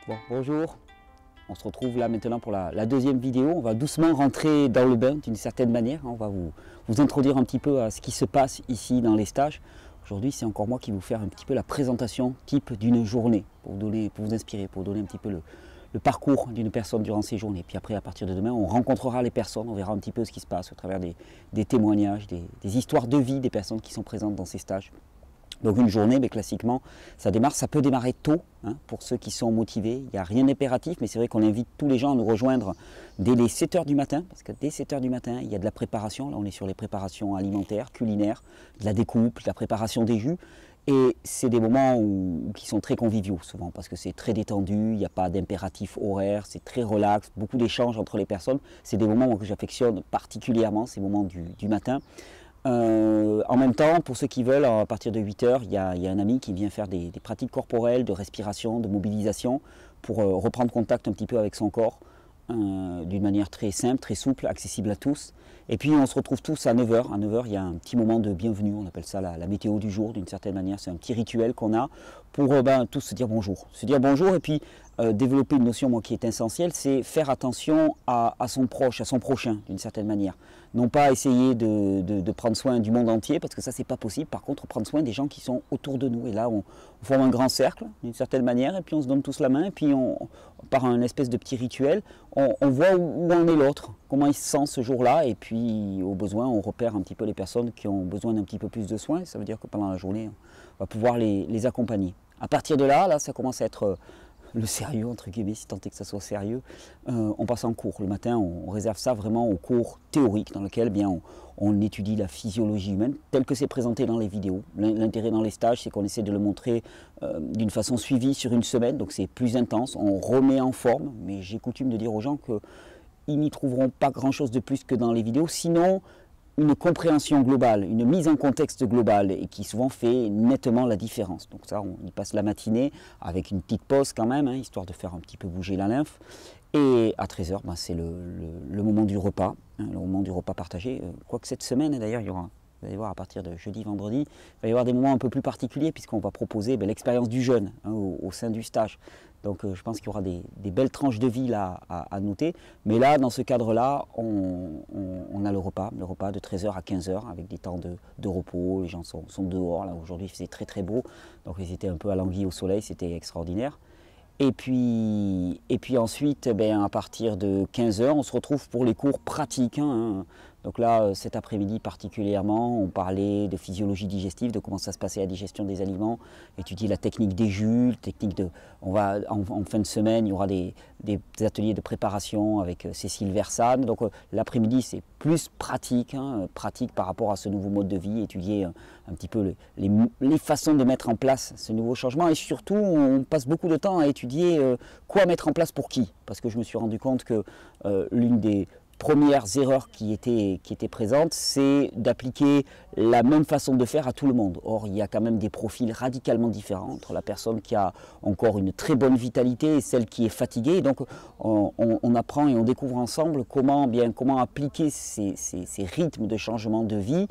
Bon, bonjour, on se retrouve là maintenant pour la deuxième vidéo. On va doucement rentrer dans le bain d'une certaine manière. On va vous introduire un petit peu à ce qui se passe ici dans les stages. Aujourd'hui, c'est encore moi qui vais vous faire un petit peu la présentation type d'une journée pour vous inspirer, pour vous donner un petit peu le parcours d'une personne durant ces journées. Puis après, à partir de demain, on rencontrera les personnes, on verra un petit peu ce qui se passe au travers des témoignages, des histoires de vie des personnes qui sont présentes dans ces stages. Donc une journée, mais classiquement, ça peut démarrer tôt, hein, pour ceux qui sont motivés. Il n'y a rien d'impératif, mais c'est vrai qu'on invite tous les gens à nous rejoindre dès les 7 h du matin, parce que dès 7 h du matin, il y a de la préparation. Là, on est sur les préparations alimentaires, culinaires, de la découpe, de la préparation des jus. Et c'est des moments qui sont très conviviaux souvent, parce que c'est très détendu, il n'y a pas d'impératif horaire, c'est très relax, beaucoup d'échanges entre les personnes. C'est des moments que j'affectionne particulièrement, ces moments du matin. En même temps, pour ceux qui veulent, à partir de 8 h, il y a un ami qui vient faire des pratiques corporelles, de respiration, de mobilisation, pour reprendre contact un petit peu avec son corps, d'une manière très simple, très souple, accessible à tous. Et puis on se retrouve tous à 9 h. À 9 h, il y a un petit moment de bienvenue, on appelle ça la météo du jour d'une certaine manière. C'est un petit rituel qu'on a pour tous se dire bonjour. Se dire bonjour et puis développer une notion qui est essentielle, c'est faire attention à son proche, à son prochain d'une certaine manière. Non pas essayer de prendre soin du monde entier, parce que ça c'est pas possible. Par contre, prendre soin des gens qui sont autour de nous. Et là, on forme un grand cercle d'une certaine manière, et puis on se donne tous la main, et puis par un espèce de petit rituel, on voit où en est l'autre, comment il se sent ce jour-là, et puis au besoin, on repère un petit peu les personnes qui ont besoin d'un petit peu plus de soins. Ça veut dire que pendant la journée, on va pouvoir les accompagner. À partir de là, ça commence à être le sérieux, entre guillemets, si tant est que ça soit sérieux. On passe en cours. Le matin, on réserve ça vraiment au cours théorique, dans lequel on étudie la physiologie humaine, tel que c'est présenté dans les vidéos. L'intérêt dans les stages, c'est qu'on essaie de le montrer d'une façon suivie sur une semaine, donc c'est plus intense, on remet en forme, mais j'ai coutume de dire aux gens qu'ils n'y trouveront pas grand-chose de plus que dans les vidéos, sinon une compréhension globale, une mise en contexte globale, et qui souvent fait nettement la différence. Donc ça, on y passe la matinée avec une petite pause quand même, hein, histoire de faire un petit peu bouger la lymphe. Et à 13 h, c'est le moment du repas, hein, le moment du repas partagé. Quoique cette semaine, d'ailleurs, il y aura, vous allez voir, à partir de jeudi, vendredi, il va y avoir des moments un peu plus particuliers, puisqu'on va proposer l'expérience du jeûne, hein, au sein du stage. Donc je pense qu'il y aura des belles tranches de vie là à noter. Mais là, dans ce cadre-là, on a le repas de 13 h à 15 h, avec des temps de repos. Les gens sont dehors. Là, aujourd'hui, il faisait très très beau. Donc ils étaient un peu alanguis au soleil, c'était extraordinaire. Et puis ensuite, à partir de 15 h, on se retrouve pour les cours pratiques, hein. Donc là, cet après-midi particulièrement, on parlait de physiologie digestive, de comment ça se passait la digestion des aliments, étudier la technique des jus, en fin de semaine, il y aura des ateliers de préparation avec Cécile Versane. Donc l'après-midi, c'est plus pratique, hein, pratique par rapport à ce nouveau mode de vie, étudier un petit peu les façons de mettre en place ce nouveau changement. Et surtout, on passe beaucoup de temps à étudier quoi mettre en place pour qui. Parce que je me suis rendu compte que l'une des premières erreurs qui étaient présentes, c'est d'appliquer la même façon de faire à tout le monde. Or, il y a quand même des profils radicalement différents entre la personne qui a encore une très bonne vitalité et celle qui est fatiguée. Donc, on apprend et on découvre ensemble comment appliquer ces rythmes de changement de vie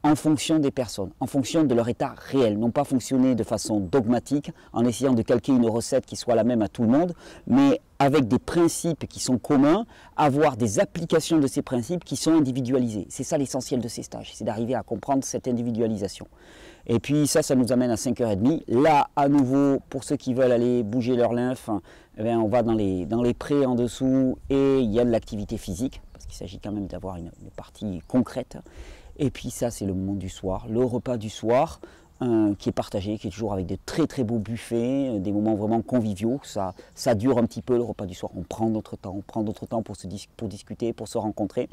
en fonction des personnes, en fonction de leur état réel. Non pas fonctionner de façon dogmatique, en essayant de calquer une recette qui soit la même à tout le monde, mais avec des principes qui sont communs, avoir des applications de ces principes qui sont individualisés. C'est ça l'essentiel de ces stages, c'est d'arriver à comprendre cette individualisation. Et puis ça nous amène à 5 h 30. Là, à nouveau, pour ceux qui veulent aller bouger leur lymphe, on va dans les prés en dessous, et il y a de l'activité physique, parce qu'il s'agit quand même d'avoir une partie concrète. Et puis ça, c'est le moment du soir, le repas du soir, qui est partagé, qui est toujours avec de très très beaux buffets, des moments vraiment conviviaux. Ça dure un petit peu, le repas du soir, on prend notre temps pour discuter, pour se rencontrer.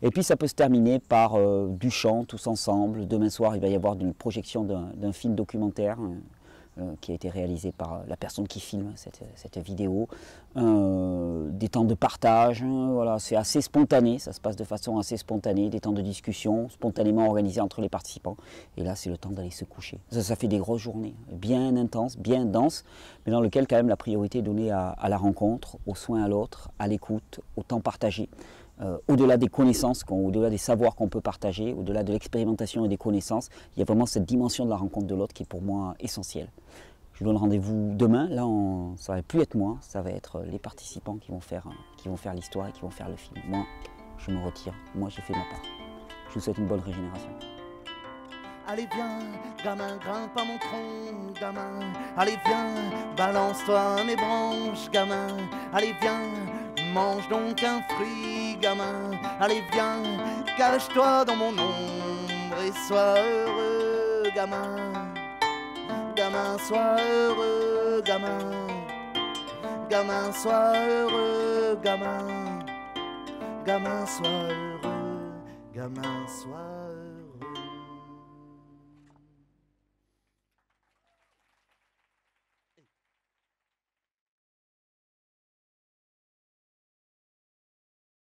Et puis ça peut se terminer par du chant tous ensemble. Demain soir, il va y avoir une projection d'un film documentaire qui a été réalisé par la personne qui filme cette vidéo, des temps de partage, voilà, c'est assez spontané, ça se passe de façon assez spontanée, des temps de discussion spontanément organisés entre les participants, et là c'est le temps d'aller se coucher. Ça fait des grosses journées, bien intenses, bien denses, mais dans lesquelles quand même la priorité est donnée à la rencontre, au soin à l'autre, à l'écoute, au temps partagé. Au-delà des connaissances, au-delà des savoirs qu'on peut partager, au-delà de l'expérimentation et des connaissances, il y a vraiment cette dimension de la rencontre de l'autre qui est pour moi essentielle. Je vous donne rendez-vous demain. Là, ça ne va plus être moi, ça va être les participants qui vont faire l'histoire et qui vont faire le film. Moi, je me retire. Moi, j'ai fait ma part. Je vous souhaite une bonne régénération. Allez viens, gamin, grimpe à mon tronc, gamin. Allez viens, balance-toi mes branches, gamin. Allez viens, mange donc un fruit, gamin. Allez viens, cache-toi dans mon ombre et sois heureux, gamin. Gamin, sois heureux, gamin. Gamin, sois heureux, gamin. Gamin, sois heureux, gamin, sois heureux.